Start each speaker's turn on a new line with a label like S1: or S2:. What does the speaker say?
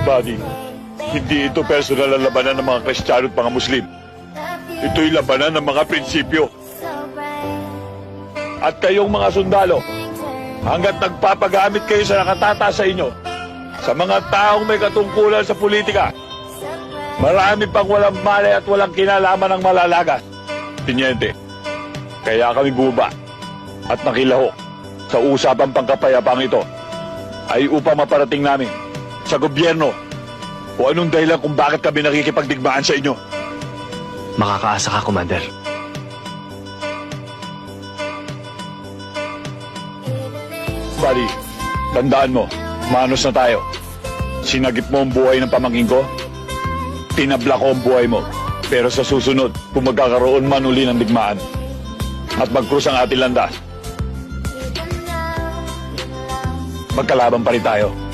S1: Buddy, hindi ito personal na labanan ng mga Kristiyano at mga Muslim. Ito'y labanan ng mga prinsipyo. At kayong mga sundalo, hanggat nagpapagamit kayo sa nakatata sa inyo, sa mga taong may katungkulan sa politika, marami pang walang malay at walang kinalaman ng malalagas. Tinyente, kaya kami buba at nakilahok sa usapang pangkapayapang ito ay upang maparating namin sa gobyerno o anong dahilan kung bakit kami nakikipagdigmaan sa inyo.
S2: Makakaasa ka, Commander.
S1: Buddy, tandaan mo, manos na tayo. Sinagip mo ang buhay ng pamangkin ko, tinabla ko ang buhay mo. Pero sa susunod, kung magkakaroon man uli ng digmaan at magkrus ang ating landas, magkalaban pa rin tayo.